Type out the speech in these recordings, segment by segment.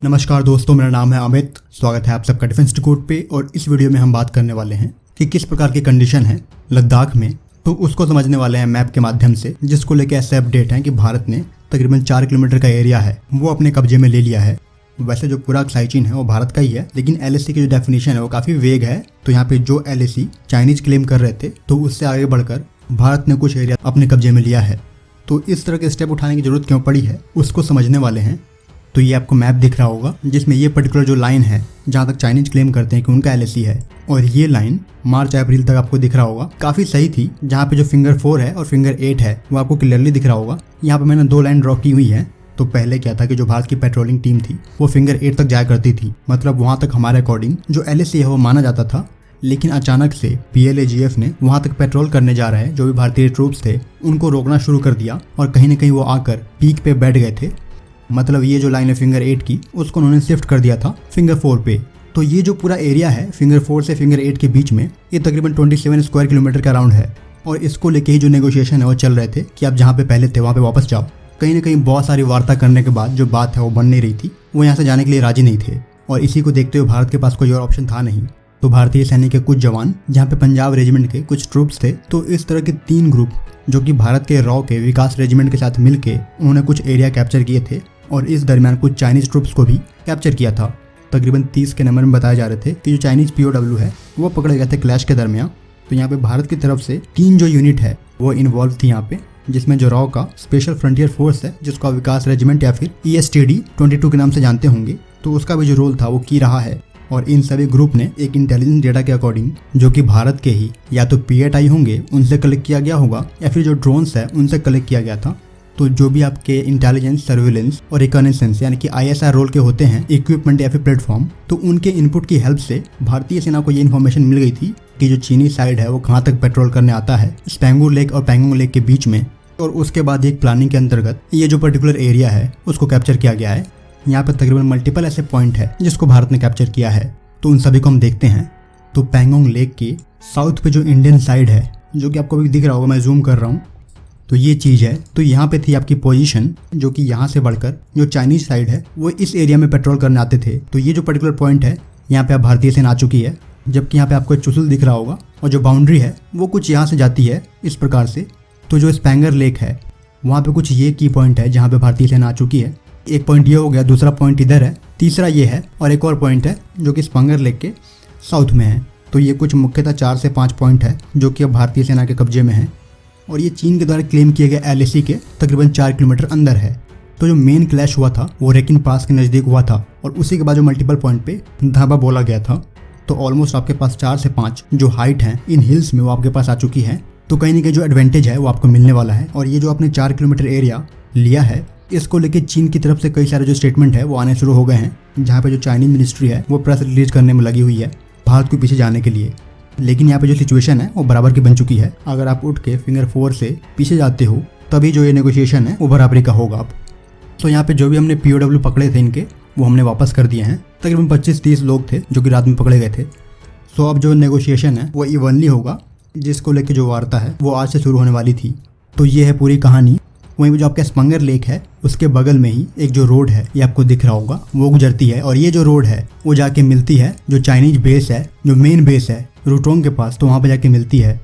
नमस्कार दोस्तों, मेरा नाम है अमित। स्वागत है आप सबका डिफेंस डिकोड पे। और इस वीडियो में हम बात करने वाले हैं कि किस प्रकार की कंडीशन है लद्दाख में, तो उसको समझने वाले हैं मैप के माध्यम से, जिसको लेके ऐसे अपडेट है कि भारत ने तकरीबन 4 किलोमीटर का एरिया है वो अपने कब्जे में ले लिया है। वैसे जो पूरा साइचीन है वो भारत का ही है, लेकिन LAC की जो डेफिनेशन है वो काफ़ी वेग है। तो यहाँ पे जो LAC चाइनीज क्लेम कर रहे थे, तो उससे आगे बढ़कर भारत ने कुछ एरिया अपने कब्जे में लिया है। तो इस तरह के स्टेप उठाने की जरूरत क्यों पड़ी है उसको समझने वाले हैं। तो ये आपको मैप दिख रहा होगा जिसमें ये पर्टिकुलर जो लाइन है जहाँ तक चाइनीज क्लेम करते हैं कि उनका LAC है, और ये लाइन मार्च अप्रैल तक आपको दिख रहा होगा काफ़ी सही थी। जहाँ पे जो फिंगर 4 है और फिंगर 8 है वो आपको क्लियरली दिख रहा होगा। यहाँ पे मैंने 2 लाइन ड्रॉ की हुई है। तो पहले क्या था कि जो भारत की पेट्रोलिंग टीम थी वो फिंगर 8 तक जाया करती थी, मतलब वहाँ तक हमारे अकॉर्डिंग जो LAC है वो माना जाता था। लेकिन अचानक से PLAGF ने वहाँ तक पेट्रोल करने जा रहे जो भी भारतीय ट्रूप्स थे उनको रोकना शुरू कर दिया, और कहीं ना कहीं वो आकर पीक पे बैठ गए थे। मतलब ये जो लाइन है फिंगर 8 की उसको उन्होंने शिफ्ट कर दिया था फिंगर 4 पे। तो ये जो पूरा एरिया है फिंगर 4 से फिंगर 8 के बीच में, ये तकरीबन 27 स्क्वायर किलोमीटर का राउंड है। और इसको लेके ही जो नेगोशिएशन है वो चल रहे थे कि आप जहाँ पे पहले थे वहाँ पे वापस जाओ। कहीं ना कहीं बहुत सारी वार्ता करने के बाद जो बात है वो बन नहीं रही थी, वो यहाँ से जाने के लिए राजी नहीं थे। और इसी को देखते हुए भारत के पास कोई और ऑप्शन था नहीं। तो भारतीय सैनिक के कुछ जवान जहाँ पे पंजाब रेजिमेंट के कुछ ट्रूप्स थे, तो इस तरह के 3 ग्रुप जो कि भारत के रॉ के विकास रेजिमेंट के साथ मिलके उन्होंने कुछ एरिया कैप्चर किए थे, और इस दरमियान कुछ चाइनीज ट्रूप्स को भी कैप्चर किया था। तकरीबन 30 के नंबर में बताए जा रहे थे कि जो चाइनीज POW है वो पकड़े गए थे क्लैश के दरमियान। तो यहाँ पे भारत की तरफ से 3 जो यूनिट है वो इन्वॉल्व थी यहाँ पे, जिसमें जो रॉ का स्पेशल फ्रंटियर फोर्स है जिसको विकास रेजिमेंट या फिर ESTD 22 के नाम से जानते होंगे, तो उसका भी जो रोल था वो की रहा है। और इन सभी ग्रुप ने एक इंटेलिजेंस डेटा के अकॉर्डिंग जो कि भारत के ही या तो PATI होंगे उनसे कलेक्ट किया गया होगा, या फिर जो ड्रोन्स है उनसे कलेक्ट किया गया था। तो जो भी आपके इंटेलिजेंस, सर्विलेंस और रिकॉनेसेंस यानी कि ISR रोल के होते हैं इक्विपमेंट या फिर प्लेटफॉर्म, तो उनके इनपुट की हेल्प से भारतीय सेना को ये इन्फॉर्मेशन मिल गई थी कि जो चीनी साइड है वो कहाँ तक पेट्रोल करने आता है स्पैंगुर लेक और पैंगोंग लेक के बीच में। और उसके बाद एक प्लानिंग के अंतर्गत ये जो पर्टिकुलर एरिया है उसको कैप्चर किया गया है। यहाँ पर तकरीबन मल्टीपल ऐसे पॉइंट है जिसको भारत ने कैप्चर किया है, तो उन सभी को हम देखते हैं। तो पैंगोंग लेक के साउथ पे जो इंडियन साइड है जो कि आपको भी दिख रहा होगा, मैं जूम कर रहा हूँ, तो ये चीज़ है। तो यहाँ पे थी आपकी पोजीशन, जो कि यहाँ से बढ़कर जो चाइनीज साइड है वो इस एरिया में पेट्रोल करने आते थे। तो ये जो पर्टिकुलर पॉइंट है यहाँ पे अब भारतीय सेना आ चुकी है, जबकि यहाँ पे आपको एक चुशुल दिख रहा होगा, और जो बाउंड्री है वो कुछ यहाँ से जाती है इस प्रकार से। तो जो स्पैंगर लेक है वहाँ पे कुछ ये की पॉइंट है जहाँ पे भारतीय सेना आ चुकी है। एक पॉइंट ये हो गया, दूसरा पॉइंट इधर है, तीसरा ये है, और एक और पॉइंट है जो कि स्पैंगर लेक के साउथ में है। तो ये कुछ मुख्यतः 4 से 5 पॉइंट है जो कि अब भारतीय सेना के कब्जे में है, और ये चीन के द्वारा क्लेम किए गए LAC के तकरीबन 4 किलोमीटर अंदर है। तो जो मेन क्लैश हुआ था वो रेकिन पास के नज़दीक हुआ था, और उसी के बाद जो मल्टीपल पॉइंट पे धाबा बोला गया था। तो ऑलमोस्ट आपके पास 4 से 5 जो हाइट है इन हिल्स में वो आपके पास आ चुकी है। तो कहीं ना कहीं जो एडवांटेज है वो आपको मिलने वाला है। और ये जो आपने 4 किलोमीटर एरिया लिया है इसको लेके चीन की तरफ से कई सारे जो स्टेटमेंट है वो आने शुरू हो गए हैं, जहाँ पे जो चाइनीज मिनिस्ट्री है वो प्रेस रिलीज करने में लगी हुई है भारत को पीछे जाने के लिए। लेकिन यहाँ पे जो सिचुएशन है वो बराबर की बन चुकी है। अगर आप उठ के फिंगर 4 से पीछे जाते हो तभी जो ये नेगोशिएशन है वो बराबरी का होगा। अब तो यहाँ पे जो भी हमने POW पकड़े थे इनके वो हमने वापस कर दिए हैं। तकरीबन 25-30 लोग थे जो कि रात में पकड़े गए थे। सो अब जो नेगोशिएशन है वो इवनली होगा, जिसको लेके जो वार्ता है वो आज से शुरू होने वाली थी। तो ये है पूरी कहानी। वहीं जो आपका स्पंगर लेक है उसके बगल में ही एक जो रोड है ये आपको दिख रहा होगा वो गुजरती है, और ये जो रोड है वो जाके मिलती है जो चाइनीज बेस है, जो मेन बेस है रूटोंग के पास, तो वहाँ पे जाके मिलती है।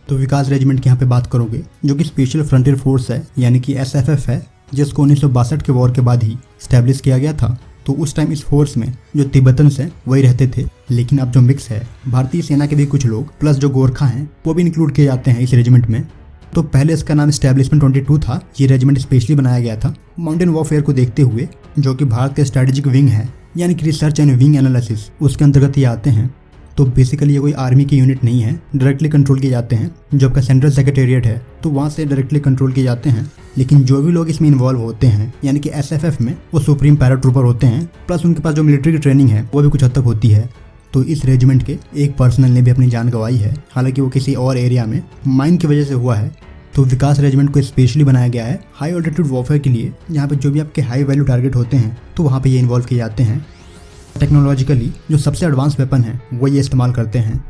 तो विकास रेजिमेंट की यहाँ पे बात करोगे जो कि स्पेशल फ्रंटियर फोर्स है यानी कि SFF है, जिसको 1962 के वॉर के बाद ही स्टैब्लिश किया गया था। तो उस टाइम इस फोर्स में जो तिब्बतन्स हैं वही रहते थे, लेकिन अब जो मिक्स है भारतीय सेना के भी कुछ लोग प्लस जो गोरखा हैं वो भी इंक्लूड किए जाते हैं इस रेजिमेंट में। तो पहले इसका नाम स्टैब्लिशमेंट 22 था। ये रेजिमेंट स्पेशली बनाया गया था माउंटेन वॉरफेयर को देखते हुए, जो कि भारत के स्ट्रेटेजिक विंग है यानी कि रिसर्च एंड विंग एनालिसिस, उसके अंतर्गत ये आते हैं। तो बेसिकली ये कोई आर्मी की यूनिट नहीं है, डायरेक्टली कंट्रोल किए जाते हैं। जो आपका सेंट्रल सेक्रेटेरिएट है तो वहाँ से डायरेक्टली कंट्रोल किए जाते हैं। लेकिन जो भी लोग इसमें इन्वॉल्व होते हैं यानी कि SFF में, वो सुप्रीम पैराट्रूपर होते हैं, प्लस उनके पास जो मिलिट्री की ट्रेनिंग है वो भी कुछ हद तक होती है। तो इस रेजिमेंट के एक पर्सनल ने भी अपनी जान गंवाई है, हालांकि वो किसी और एरिया में माइन की वजह से हुआ है। तो विकास रेजिमेंट को स्पेशली बनाया गया है हाई ऑल्टीट्यूड वॉरफेयर के लिए, जहाँ पे जो भी आपके हाई वैल्यू टारगेट होते हैं तो वहाँ पे ये इन्वॉल्व किए जाते हैं। टेक्नोलॉजिकली जो सबसे एडवांस वेपन है वो ये इस्तेमाल करते हैं।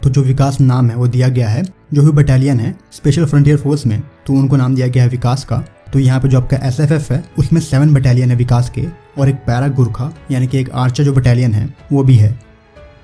तो जो विकास नाम है वो दिया गया है जो भी बटालियन है स्पेशल फ्रंटियर फोर्स में, तो उनको नाम दिया गया है विकास का। तो यहाँ पे जो आपका SFF है उसमें 7 बटालियन है विकास के, और एक पैरा गुरखा यानी कि एक आर्चर जो बटालियन है वो भी है।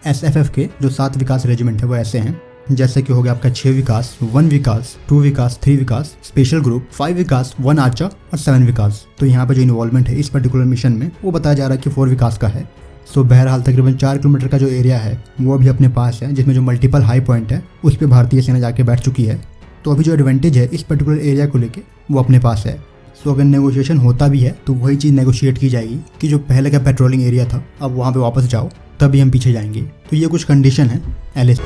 SFF के जो 7 विकास रेजिमेंट है वो ऐसे हैं, जैसे कि हो गया आपका 6 विकास, 1 विकास, 2 विकास, 3 विकास, स्पेशल ग्रुप, 5 विकास, 1 आर्चर और 7 विकास। तो यहाँ पे जो इन्वॉल्वमेंट है इस पर्टिकुलर मिशन में वो बताया जा रहा है कि 4 विकास का है। सो बहरहाल तकरीबन 4 किलोमीटर का जो एरिया है वो अभी अपने पास है, जिसमें जो मल्टीपल हाई पॉइंट है उस पर भारतीय सेना जाके बैठ चुकी है। तो अभी जो एडवांटेज है इस पर्टिकुलर एरिया को लेके वो अपने पास है। सो अगर नेगोशिएशन होता भी है तो वही चीज़ नेगोशिएट की जाएगी कि जो पहले का पेट्रोलिंग एरिया था अब वहाँ पे वापस जाओ, तभी हम पीछे जाएंगे। तो ये कुछ कंडीशन है LAC।